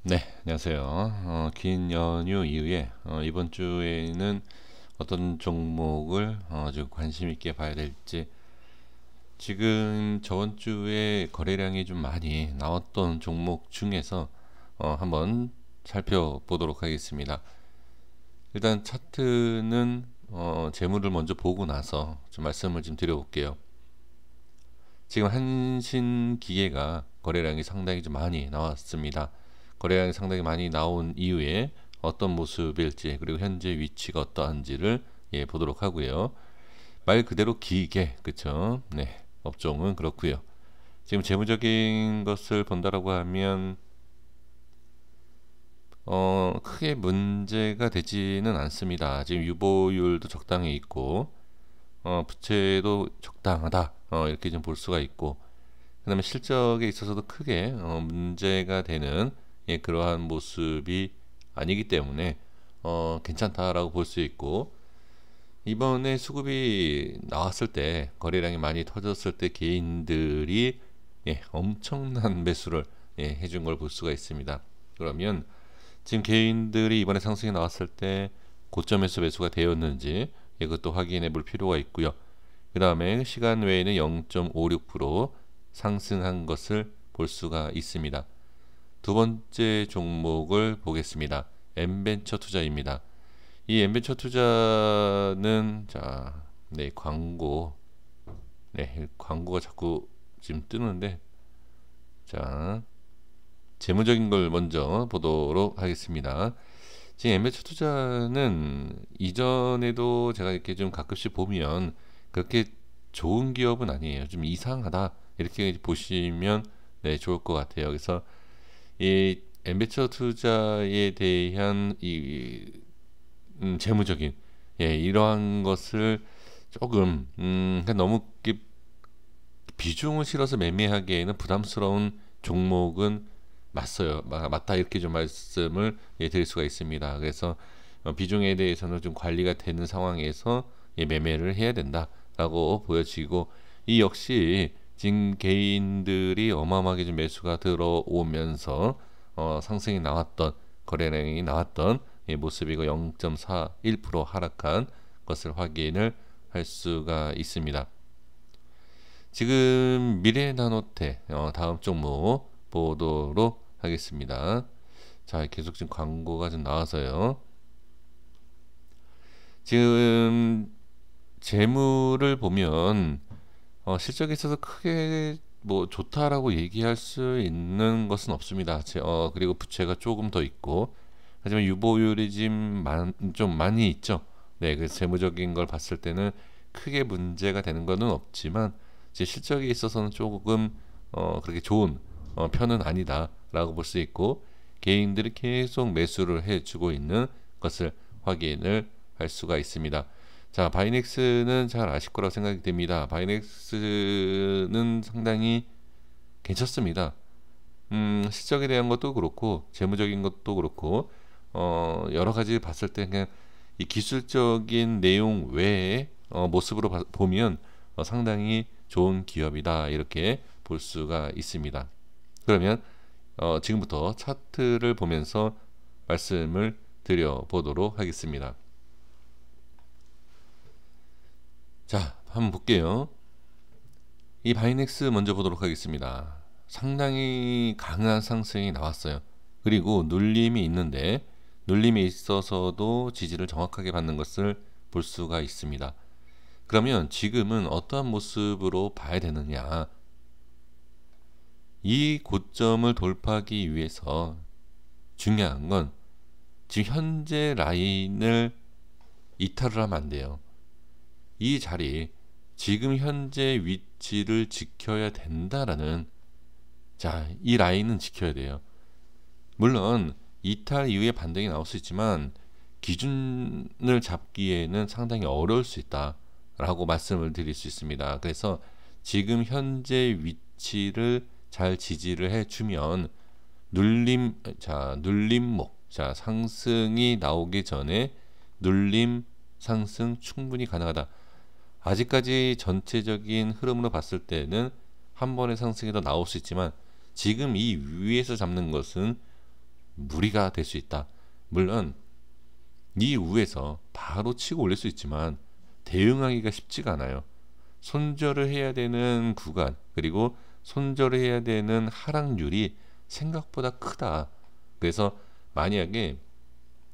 네, 안녕하세요. 긴 연휴 이후에 이번 주에는 어떤 종목을 좀 관심 있게 봐야 될지, 지금 저번 주에 거래량이 좀 많이 나왔던 종목 중에서 한번 살펴보도록 하겠습니다. 일단 차트는 재물을 먼저 보고 나서 좀 말씀을 좀 드려볼게요. 지금 한신기계가 거래량이 상당히 좀 많이 나왔습니다. 거래량이 상당히 많이 나온 이후에 어떤 모습일지, 그리고 현재 위치가 어떠한지를 보도록 하고요. 말 그대로 기계, 그쵸? 네, 업종은 그렇고요. 지금 재무적인 것을 본다라고 하면 크게 문제가 되지는 않습니다. 지금 유보율도 적당히 있고 부채도 적당하다, 이렇게 좀 볼 수가 있고, 그 다음에 실적에 있어서도 크게 문제가 되는 그러한 모습이 아니기 때문에 괜찮다라고 볼 수 있고, 이번에 수급이 나왔을 때, 거래량이 많이 터졌을 때 개인들이 엄청난 매수를 해준 걸 볼 수가 있습니다. 그러면 지금 개인들이 이번에 상승이 나왔을 때 고점에서 매수가 되었는지 이것도 확인해 볼 필요가 있고요. 그 다음에 시간 외에는 0.56% 상승한 것을 볼 수가 있습니다. 두 번째 종목을 보겠습니다. 엔벤처 투자입니다. 이 엔벤처 투자는 광고가 자꾸 지금 뜨는데, 자, 재무적인 걸 먼저 보도록 하겠습니다. 지금 엔벤처 투자는 이전에도 제가 이렇게 좀 가끔씩 보면 그렇게 좋은 기업은 아니에요. 좀 이상하다, 이렇게 보시면 좋을 것 같아요. 그래서 이 엔벤처 투자에 대한 이 재무적인 이러한 것을 조금 그러니까 너무 비중을 실어서 매매하기에는 부담스러운 종목은 맞다, 이렇게 좀 말씀을 드릴 수가 있습니다. 그래서 비중에 대해서는 좀 관리가 되는 상황에서 매매를 해야 된다라고 보여지고, 이 역시 지금 개인들이 어마어마하게 좀 매수가 들어오면서 상승이 나왔던, 거래량이 나왔던 모습이고, 0.41% 하락한 것을 확인을 할 수가 있습니다. 지금 미래나노테 다음 종목 보도록 하겠습니다. 자, 계속 지금 광고가 좀 나와서요. 지금 재물을 보면 실적에 있어서 크게 뭐 좋다라고 얘기할 수 있는 것은 없습니다. 그리고 부채가 조금 더 있고, 하지만 유보율이 좀 많이 있죠. 네, 그래서 재무적인 걸 봤을 때는 크게 문제가 되는 것은 없지만, 제 실적에 있어서는 조금 그렇게 좋은 편은 아니다라고 볼 수 있고, 개인들이 계속 매수를 해주고 있는 것을 확인을 할 수가 있습니다. 자, 바이넥스는 잘 아실 거라고 생각이 됩니다. 바이넥스는 상당히 괜찮습니다. 실적에 대한 것도 그렇고, 재무적인 것도 그렇고, 여러 가지 봤을 때 그냥 이 기술적인 내용 외에 모습으로 보면 상당히 좋은 기업이다, 이렇게 볼 수가 있습니다. 그러면 지금부터 차트를 보면서 말씀을 드려보도록 하겠습니다. 자, 한번 볼게요. 이 바이넥스 먼저 보도록 하겠습니다. 상당히 강한 상승이 나왔어요. 그리고 눌림이 있는데, 눌림이 있어서도 지지를 정확하게 받는 것을 볼 수가 있습니다. 그러면 지금은 어떠한 모습으로 봐야 되느냐? 이 고점을 돌파하기 위해서 중요한 건 지금 현재 라인을 이탈을 하면 안 돼요. 이 자리, 지금 현재 위치를 지켜야 된다라는, 이 라인은 지켜야 돼요. 물론 이탈 이후에 반등이 나올 수 있지만 기준을 잡기에는 상당히 어려울 수 있다라고 말씀을 드릴 수 있습니다. 그래서 지금 현재 위치를 잘 지지를 해주면 눌림목, 상승이 나오기 전에 눌림 상승 충분히 가능하다. 아직까지 전체적인 흐름으로 봤을 때는 한 번의 상승이 더 나올 수 있지만, 지금 이 위에서 잡는 것은 무리가 될 수 있다. 물론 이 위에서 바로 치고 올릴 수 있지만 대응하기가 쉽지가 않아요. 손절을 해야 되는 구간, 그리고 손절을 해야 되는 하락률이 생각보다 크다. 그래서 만약에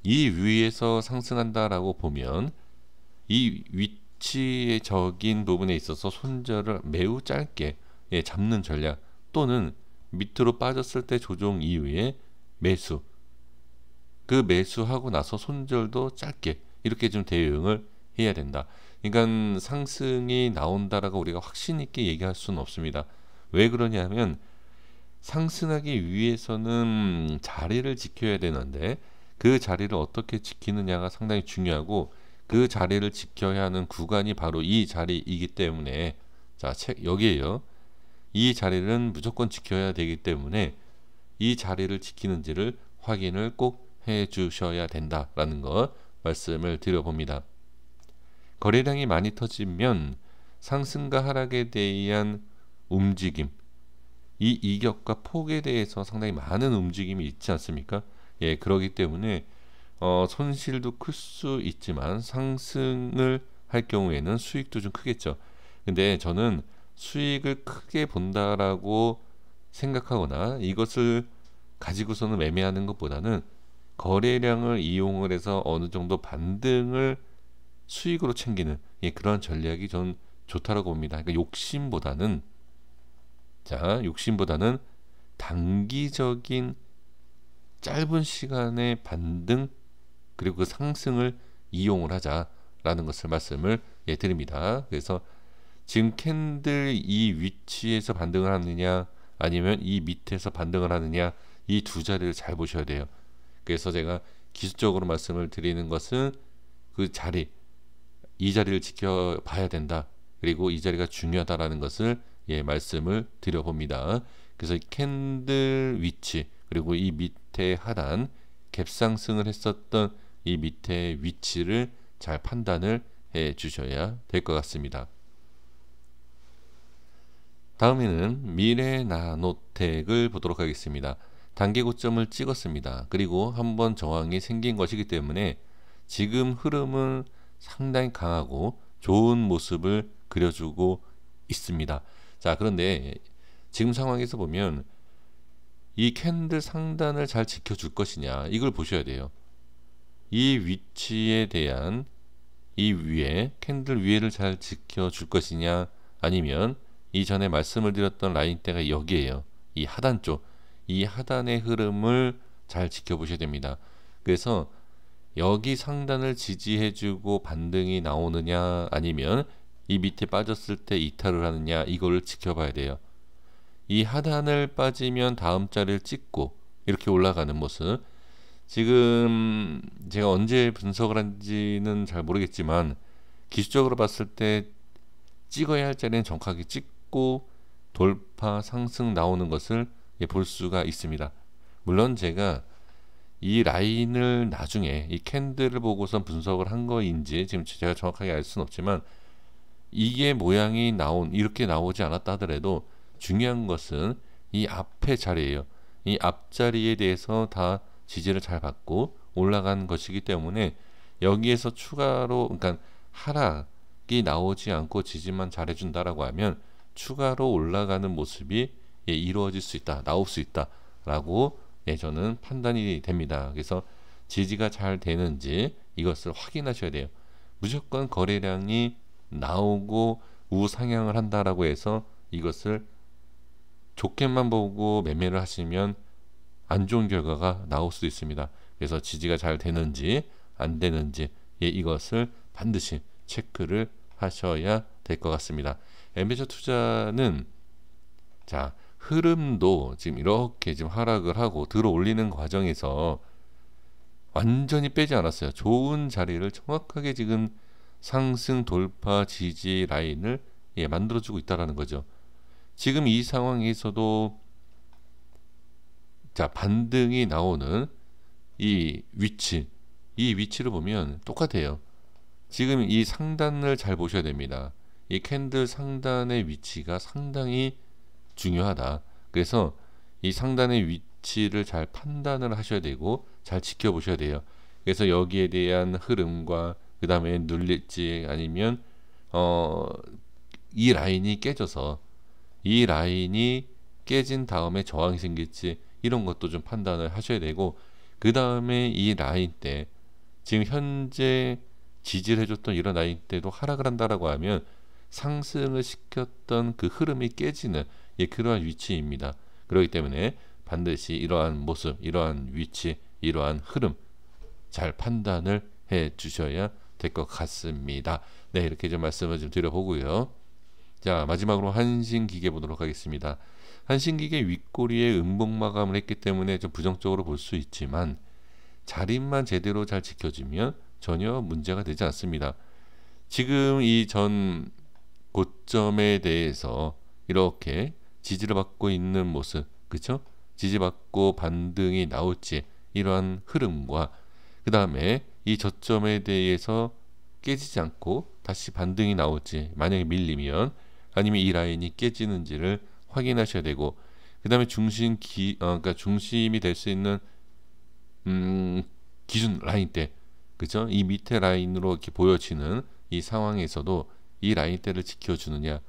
이 위에서 상승한다라고 보면 이 위치적인 부분에 있어서 손절을 매우 짧게 잡는 전략, 또는 밑으로 빠졌을 때 조정 이후에 매수, 그 매수하고 나서 손절도 짧게, 이렇게 좀 대응을 해야 된다. 그러니까 상승이 나온다라고 우리가 확신 있게 얘기할 수는 없습니다. 왜 그러냐면 상승하기 위해서는 자리를 지켜야 되는데 그 자리를 어떻게 지키느냐가 상당히 중요하고, 그 자리를 지켜야 하는 구간이 바로 이 자리이기 때문에, 자, 여기에요. 이 자리는 무조건 지켜야 되기 때문에 이 자리를 지키는지를 확인을 꼭 해 주셔야 된다라는 거 말씀을 드려봅니다. 거래량이 많이 터지면 상승과 하락에 대한 움직임, 이 이격과 폭에 대해서 상당히 많은 움직임이 있지 않습니까? 예, 그러기 때문에 손실도 클 수 있지만 상승을 할 경우에는 수익도 좀 크겠죠. 근데 저는 수익을 크게 본다라고 생각하거나 이것을 가지고서는 매매하는 것보다는 거래량을 이용을 해서 어느 정도 반등을 수익으로 챙기는, 예, 그런 전략이 전 좋다라고 봅니다. 그러니까 욕심보다는 단기적인 짧은 시간의 반등, 그리고 그 상승을 이용을 하자라는 것을 말씀을 드립니다. 그래서 지금 캔들 이 위치에서 반등을 하느냐 아니면 이 밑에서 반등을 하느냐, 이 두 자리를 잘 보셔야 돼요. 그래서 제가 기술적으로 말씀을 드리는 것은 그 자리, 이 자리를 지켜봐야 된다, 그리고 이 자리가 중요하다라는 것을 말씀을 드려봅니다. 그래서 캔들 위치, 그리고 이 밑에 하단 갭상승을 했었던 이 밑에 위치를 잘 판단을 해 주셔야 될 것 같습니다. 다음에는 미래나노텍을 보도록 하겠습니다. 단기 고점을 찍었습니다. 그리고 한번 저항이 생긴 것이기 때문에 지금 흐름은 상당히 강하고 좋은 모습을 그려주고 있습니다. 자, 그런데 지금 상황에서 보면 이 캔들 상단을 잘 지켜줄 것이냐, 이걸 보셔야 돼요. 이 위치에 대한 이 위에 캔들 위에를 잘 지켜줄 것이냐, 아니면 이전에 말씀을 드렸던 라인대가 여기에요. 이 하단 쪽, 이 하단의 흐름을 잘 지켜보셔야 됩니다. 그래서 여기 상단을 지지해주고 반등이 나오느냐, 아니면 이 밑에 빠졌을 때 이탈을 하느냐, 이거를 지켜봐야 돼요. 이 하단을 빠지면 다음 자리를 찍고 이렇게 올라가는 모습, 지금 제가 언제 분석을 한지는 잘 모르겠지만 기술적으로 봤을 때 찍어야 할 자리는 정확하게 찍고 돌파 상승 나오는 것을 볼 수가 있습니다. 물론 제가 이 라인을 나중에 이 캔들을 보고선 분석을 한 거인지 지금 제가 정확하게 알 수는 없지만, 이게 모양이 이렇게 나오지 않았다 하더라도 중요한 것은 이 앞의 자리예요. 이 앞자리에 대해서 다 지지를 잘 받고 올라간 것이기 때문에 여기에서 추가로, 그러니까 하락이 나오지 않고 지지만 잘해준다라고 하면 추가로 올라가는 모습이 이루어질 수 있다, 나올 수 있다라고 저는 판단이 됩니다. 그래서 지지가 잘 되는지 이것을 확인하셔야 돼요. 무조건 거래량이 나오고 우상향을 한다라고 해서 이것을 좋게만 보고 매매를 하시면 안 좋은 결과가 나올 수도 있습니다. 그래서 지지가 잘 되는지 안 되는지 이것을 반드시 체크를 하셔야 될 것 같습니다. 엔베저 투자는 자, 흐름도 지금 이렇게 지금 하락을 하고 들어 올리는 과정에서 완전히 빼지 않았어요. 좋은 자리를 정확하게 지금 상승 돌파 지지 라인을 만들어주고 있다라는 거죠. 지금 이 상황에서도 자, 반등이 나오는 이 위치를 보면 똑같아요. 지금 이 상단을 잘 보셔야 됩니다. 이 캔들 상단의 위치가 상당히 중요하다. 그래서 이 상단의 위치를 잘 판단을 하셔야 되고 잘 지켜보셔야 돼요. 그래서 여기에 대한 흐름과 그 다음에 눌릴지 아니면 어, 이 라인이 깨져서 이 라인이 깨진 다음에 저항이 생길지 이런 것도 좀 판단을 하셔야 되고, 그 다음에 이 라인 때 지금 현재 지지를 해줬던 이런 라인 때도 하락을 한다라고 하면 상승을 시켰던 그 흐름이 깨지는 그러한 위치입니다. 그렇기 때문에 반드시 이러한 모습, 이러한 위치, 이러한 흐름 잘 판단을 해 주셔야 될 것 같습니다. 네, 이렇게 좀 말씀을 좀 드려보고요. 자, 마지막으로 한신기계 보도록 하겠습니다. 한신기계 윗꼬리에 음봉 마감을 했기 때문에 좀 부정적으로 볼 수 있지만 자리만 제대로 잘 지켜주면 전혀 문제가 되지 않습니다. 지금 이 전 고점에 대해서 이렇게 지지를 받고 있는 모습, 그쵸? 지지받고 반등이 나올지 이러한 흐름과 그 다음에 이 저점에 대해서 깨지지 않고 다시 반등이 나올지, 만약에 밀리면 아니면 이 라인이 깨지는지를 확인하셔야 되고, 그 다음에 그러니까 중심이 될 수 있는 기준 라인 때, 그죠? 이 밑에 라인으로 이렇게 보여지는 이 상황에서도 이 라인대를 지켜주느냐.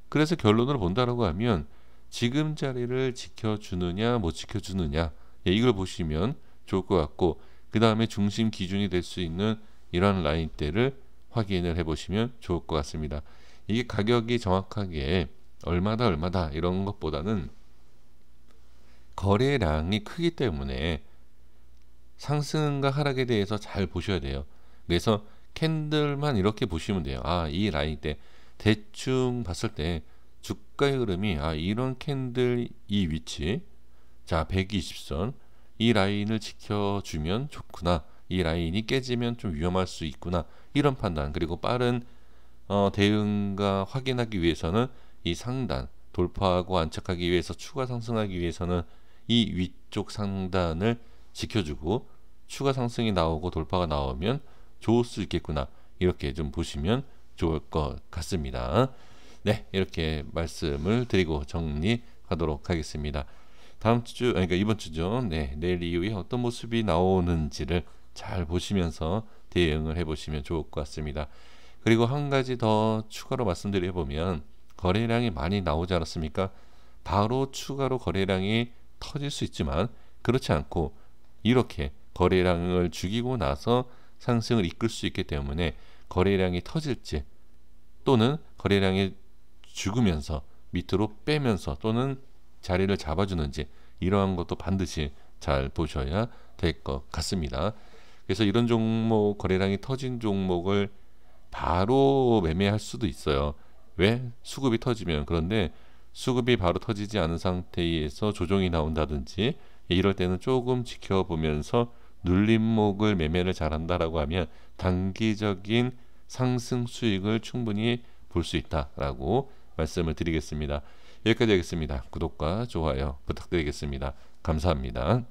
그래서 결론으로 본다라고 하면 지금 자리를 지켜주느냐 못 지켜주느냐, 이걸 보시면 좋을 것 같고, 그 다음에 중심 기준이 될 수 있는 이러한 라인대를 확인을 해보시면 좋을 것 같습니다. 이게 가격이 정확하게 얼마다 이런 것보다는 거래량이 크기 때문에 상승과 하락에 대해서 잘 보셔야 돼요. 그래서 캔들만 이렇게 보시면 돼요. 이 라인 때 대충 봤을 때 주가의 흐름이 이런 캔들 이 위치, 자 120선 이 라인을 지켜주면 좋구나, 이 라인이 깨지면 좀 위험할 수 있구나, 이런 판단, 그리고 빠른 대응과 확인하기 위해서는 이 상단 돌파하고 안착하기 위해서, 추가 상승하기 위해서는 이 위쪽 상단을 지켜주고 추가 상승이 나오고 돌파가 나오면 좋을 수 있겠구나, 이렇게 좀 보시면 좋을 것 같습니다. 네, 이렇게 말씀을 드리고 정리하도록 하겠습니다. 다음 주, 그러니까 이번 주죠. 네, 내일 이후에 어떤 모습이 나오는지를 잘 보시면서 대응을 해보시면 좋을 것 같습니다. 그리고 한 가지 더 추가로 말씀드려보면, 거래량이 많이 나오지 않았습니까? 바로 추가로 거래량이 터질 수 있지만 그렇지 않고 이렇게 거래량을 죽이고 나서 상승을 이끌 수 있기 때문에 거래량이 터질지, 또는 거래량이 죽으면서 밑으로 빼면서 또는 자리를 잡아주는지, 이러한 것도 반드시 잘 보셔야 될 것 같습니다. 그래서 이런 종목, 거래량이 터진 종목을 바로 매매할 수도 있어요. 왜? 수급이 터지면. 그런데 수급이 바로 터지지 않은 상태에서 조정이 나온다든지 이럴 때는 조금 지켜보면서 눌림목을 매매를 잘한다라고 하면 단기적인 상승 수익을 충분히 볼 수 있다라고 말씀을 드리겠습니다. 여기까지 하겠습니다. 구독과 좋아요 부탁드리겠습니다. 감사합니다.